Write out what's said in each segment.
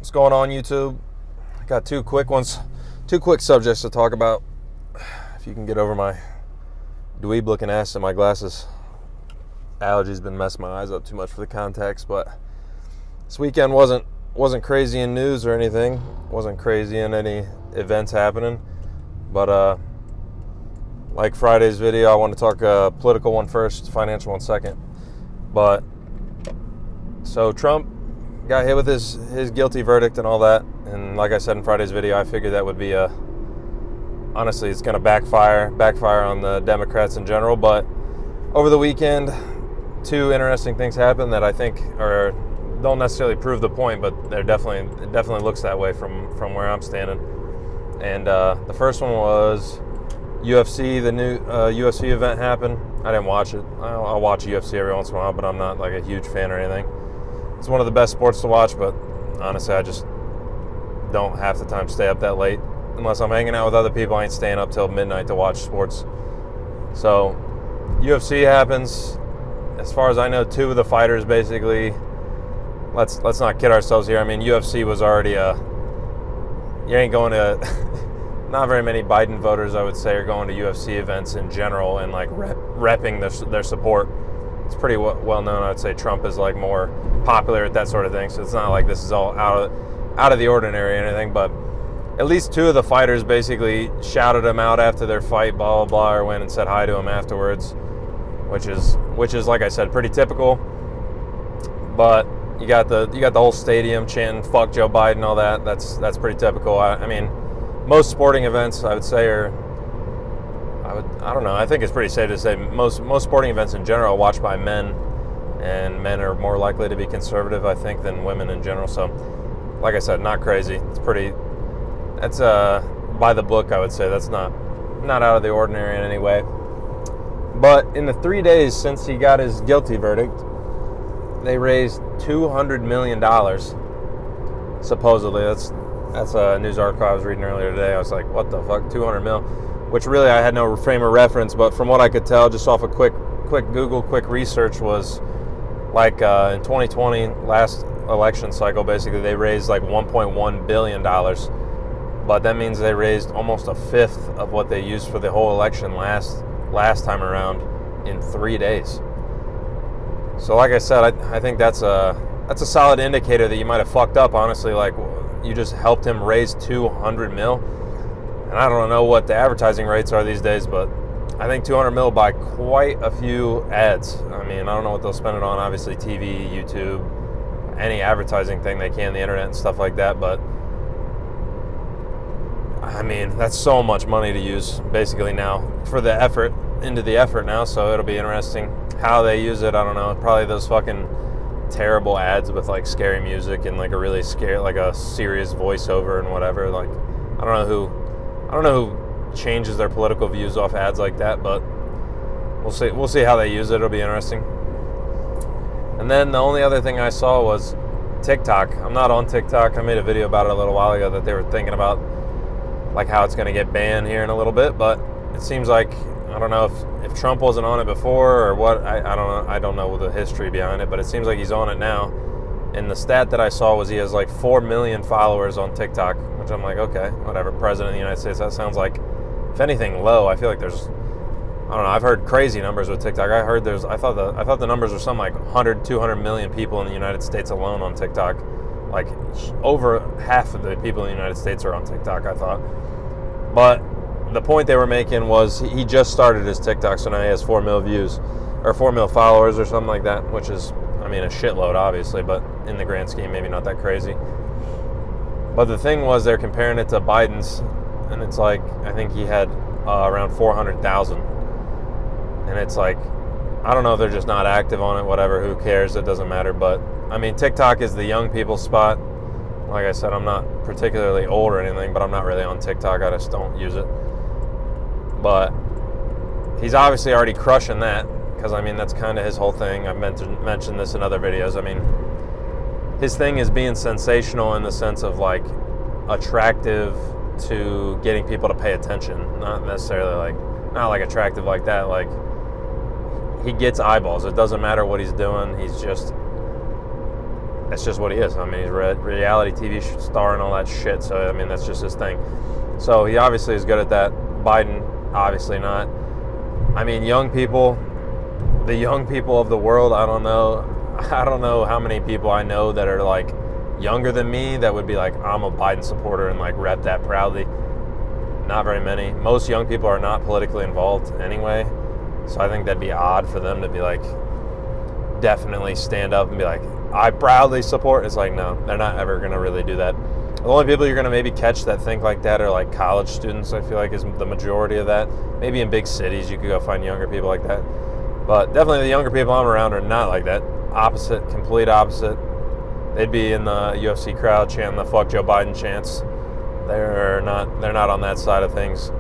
What's going on, YouTube? I got two quick subjects to talk about. If you can get over my dweeb looking ass in my glasses. Allergies been messing my eyes up too much for the contacts, but this weekend wasn't crazy in news or anything. Wasn't crazy in any events happening. But like Friday's video, I want to talk political one first, financial one second. But so Trump got hit with his guilty verdict and all that, and like I said in Friday's video, I figured that would be honestly, it's going to backfire on the Democrats in general. But over the weekend, two interesting things happened that I think don't necessarily prove the point, but it definitely looks that way from where I'm standing. And the first one was UFC. The new UFC event happened. I didn't watch it. I'll watch UFC every once in a while, but I'm not like a huge fan or anything. It's one of the best sports to watch, but honestly, I just don't half the time stay up that late. Unless I'm hanging out with other people, I ain't staying up till midnight to watch sports. So UFC happens. As far as I know, two of the fighters basically, let's not kid ourselves here. I mean, UFC was already you ain't going to not very many Biden voters, I would say, are going to UFC events in general and like repping their support. It's pretty well known. I would say Trump is like more popular at that sort of thing, so it's not like this is all out of the ordinary or anything. But at least two of the fighters basically shouted him out after their fight, blah blah blah, or went and said hi to him afterwards, which is like I said, pretty typical. But you got the whole stadium chanting "fuck Joe Biden," all that. That's pretty typical. I mean, most sporting events, I would say, I don't know. I think it's pretty safe to say most sporting events in general are watched by men, and men are more likely to be conservative, I think, than women in general. So, like I said, not crazy. That's by the book, I would say. That's not out of the ordinary in any way. But in the 3 days since he got his guilty verdict, they raised $200 million. Supposedly, that's a news article I was reading earlier today. I was like, what the fuck, 200 mil? Which really I had no frame of reference, but from what I could tell, just off a quick Google, quick research, was like in 2020, last election cycle, basically they raised like $1.1 billion. But that means they raised almost a fifth of what they used for the whole election last time around in 3 days. So like I said, I think that's a solid indicator that you might have fucked up, honestly. Like, you just helped him raise 200 mil. And I don't know what the advertising rates are these days, but I think 200 mil buy quite a few ads. I mean, I don't know what they'll spend it on, obviously TV, YouTube, any advertising thing they can, the internet and stuff like that. But I mean, that's so much money to use basically now for the effort, into the effort now. So it'll be interesting how they use it. I don't know. Probably those fucking terrible ads with like scary music and like a really like a serious voiceover and whatever. Like, I don't know who changes their political views off ads like that, but we'll see how they use it. It'll be interesting. And then the only other thing I saw was TikTok. I'm not on TikTok. I made a video about it a little while ago that they were thinking about like how it's going to get banned here in a little bit, but it seems like, I don't know if Trump wasn't on it before or what. I don't know the history behind it, but it seems like he's on it now. And the stat that I saw was he has like 4 million followers on TikTok, which I'm like, okay, whatever. President of the United States, that sounds like, if anything, low. I feel like there's, I don't know, I've heard crazy numbers with TikTok. I thought the numbers were something like 100, 200 million people in the United States alone on TikTok. Like, over half of the people in the United States are on TikTok, I thought. But the point they were making was he just started his TikTok, so now he has 4 mil views, or 4 mil followers or something like that, which is, I mean, a shitload, obviously, but in the grand scheme, maybe not that crazy. But the thing was, they're comparing it to Biden's, and it's like, I think he had around 400,000. And it's like, I don't know if they're just not active on it, whatever, who cares, it doesn't matter. But, I mean, TikTok is the young people's spot. Like I said, I'm not particularly old or anything, but I'm not really on TikTok, I just don't use it. But he's obviously already crushing that, because, I mean, that's kind of his whole thing. I've mentioned this in other videos. I mean, his thing is being sensational in the sense of, like, attractive to getting people to pay attention. Not necessarily, like, not like attractive like that. Like, he gets eyeballs. It doesn't matter what he's doing. He's just that's just what he is. I mean, he's a reality TV star and all that shit. So, I mean, that's just his thing. So he obviously is good at that. Biden, obviously not. I mean, the young people of the world, I don't know how many people I know that are like younger than me that would be like, I'm a Biden supporter and like rep that proudly. Not very many. Most young people are not politically involved anyway. So I think that'd be odd for them to be like, definitely stand up and be like, I proudly support. It's like, no, they're not ever going to really do that. The only people you're going to maybe catch that think like that are like college students, I feel like is the majority of that. Maybe in big cities you could go find younger people like that. But definitely the younger people I'm around are not like that. Opposite, complete opposite. They'd be in the UFC crowd chanting the fuck Joe Biden chants. They're not on that side of things.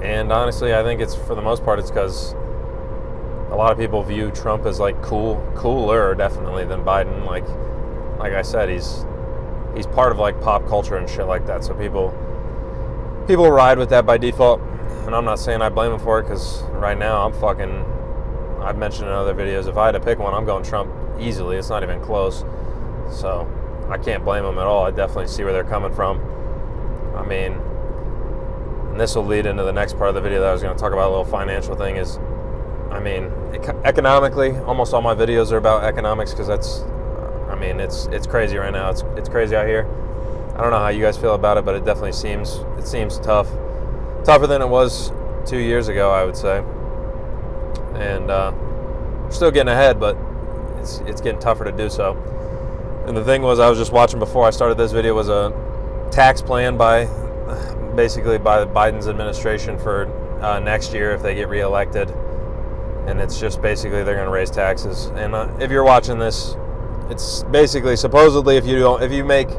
And honestly, I think it's, for the most part, it's because a lot of people view Trump as like cooler definitely than Biden. Like I said, he's part of like pop culture and shit like that. So people ride with that by default. And I'm not saying I blame him for it, because right now I've mentioned in other videos, if I had to pick one, I'm going Trump easily. It's not even close. So I can't blame them at all. I definitely see where they're coming from. I mean, and this will lead into the next part of the video that I was going to talk about. A little financial thing is, I mean, economically, almost all my videos are about economics, because that's, I mean, it's crazy right now. It's crazy out here. I don't know how you guys feel about it, but it definitely seems tougher than it was 2 years ago, I would say. And we're still getting ahead, but it's getting tougher to do so. And the thing was, I was just watching before I started this video, was a tax plan basically by the Biden's administration for next year if they get reelected. And it's just basically they're going to raise taxes. And if you're watching this, it's basically supposedly if you make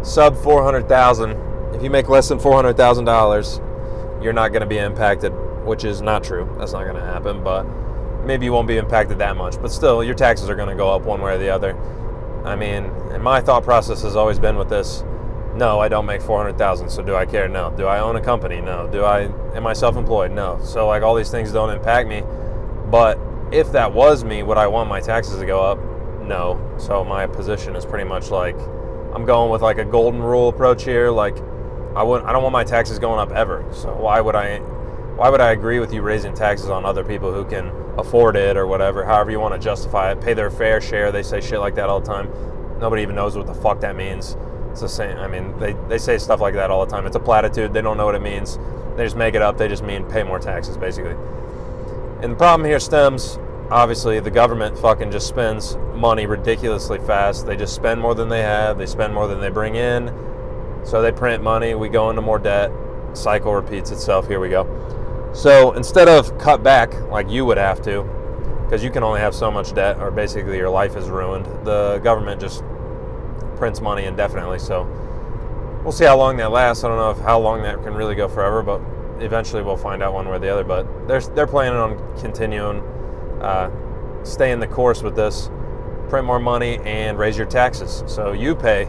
sub $400,000, if you make less than $400,000, you're not going to be impacted, which is not true. That's not going to happen, but maybe you won't be impacted that much. But still, your taxes are going to go up one way or the other. I mean, and my thought process has always been with this, no, I don't make $400,000, so do I care? No. Do I own a company? No. Am I self-employed? No. So like all these things don't impact me. But if that was me, would I want my taxes to go up? No. So my position is pretty much like, I'm going with like a golden rule approach here. Like I don't want my taxes going up ever. So why would I agree with you raising taxes on other people who can afford it or whatever, however you want to justify it, pay their fair share. They say shit like that all the time. Nobody even knows what the fuck that means. It's the same. I mean, they say stuff like that all the time. It's a platitude. They don't know what it means. They just make it up. They just mean pay more taxes, basically. And the problem here stems, obviously, the government fucking just spends money ridiculously fast. They just spend more than they have. They spend more than they bring in. So they print money. We go into more debt. Cycle repeats itself. Here we go. So instead of cut back like you would have to, because you can only have so much debt or basically your life is ruined, the government just prints money indefinitely. So we'll see how long that lasts. I don't know how long that can really go forever, but eventually we'll find out one way or the other. But they're planning on continuing, staying the course with this, print more money and raise your taxes. So you pay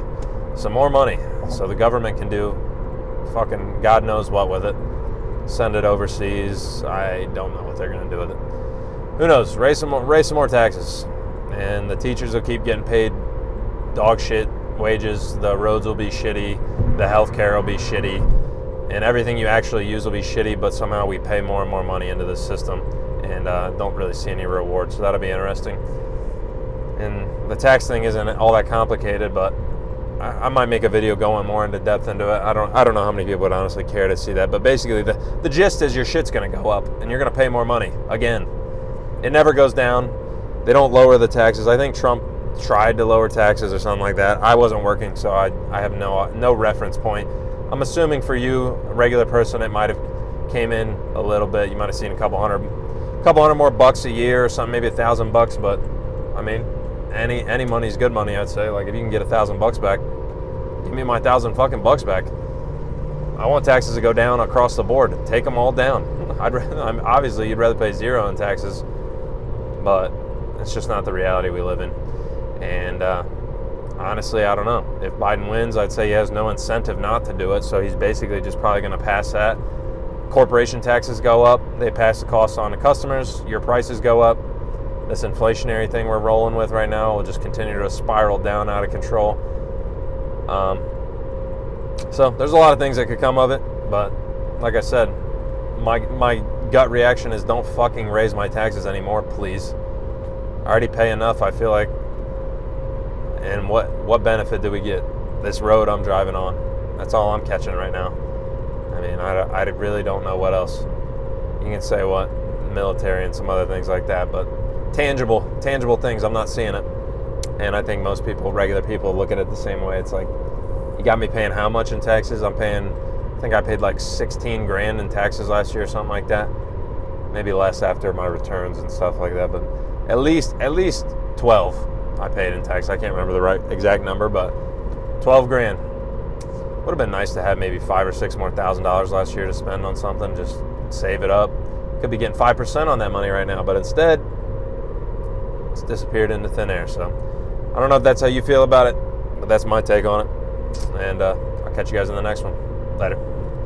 some more money so the government can do fucking God knows what with it. Send it overseas. I don't know what they're going to do with it. Who knows? Raise some more taxes. And the teachers will keep getting paid dog shit wages. The roads will be shitty. The healthcare will be shitty. And everything you actually use will be shitty, but somehow we pay more and more money into this system and don't really see any reward. So that'll be interesting. And the tax thing isn't all that complicated, but I might make a video going more into depth into it. I don't know how many people would honestly care to see that. But basically, the gist is your shit's going to go up, and you're going to pay more money. Again, it never goes down. They don't lower the taxes. I think Trump tried to lower taxes or something like that. I wasn't working, so I have no reference point. I'm assuming for you, a regular person, it might have came in a little bit. You might have seen a couple hundred more bucks a year or something, maybe $1,000. But I mean, any money's good money, I'd say. Like if you can get $1,000 back, give me my $1,000 fucking bucks back. I want taxes to go down across the board. Take them all down. Obviously, you'd rather pay zero in taxes, but it's just not the reality we live in. And honestly, I don't know. If Biden wins, I'd say he has no incentive not to do it. So he's basically just probably going to pass that. Corporation taxes go up. They pass the costs on to customers. Your prices go up. this inflationary thing we're rolling with right now will just continue to spiral down out of control. So there's a lot of things that could come of it, but like I said, my gut reaction is don't fucking raise my taxes anymore, please. I already pay enough, I feel like. And what benefit do we get? This road I'm driving on. That's all I'm catching right now. I mean, I really don't know what else. You can say what, military and some other things like that, but tangible things, I'm not seeing it. And I think most people, regular people, look at it the same way. It's like, you got me paying how much in taxes? I think I paid like 16 grand in taxes last year or something like that. Maybe less after my returns and stuff like that, but at least 12 I paid in tax. I can't remember the right exact number, but 12 grand. Would have been nice to have maybe $5,000 or $6,000 more last year to spend on something, just save it up. Could be getting 5% on that money right now, but instead, it's disappeared into thin air. So I don't know if that's how you feel about it, but that's my take on it. And I'll catch you guys in the next one. Later.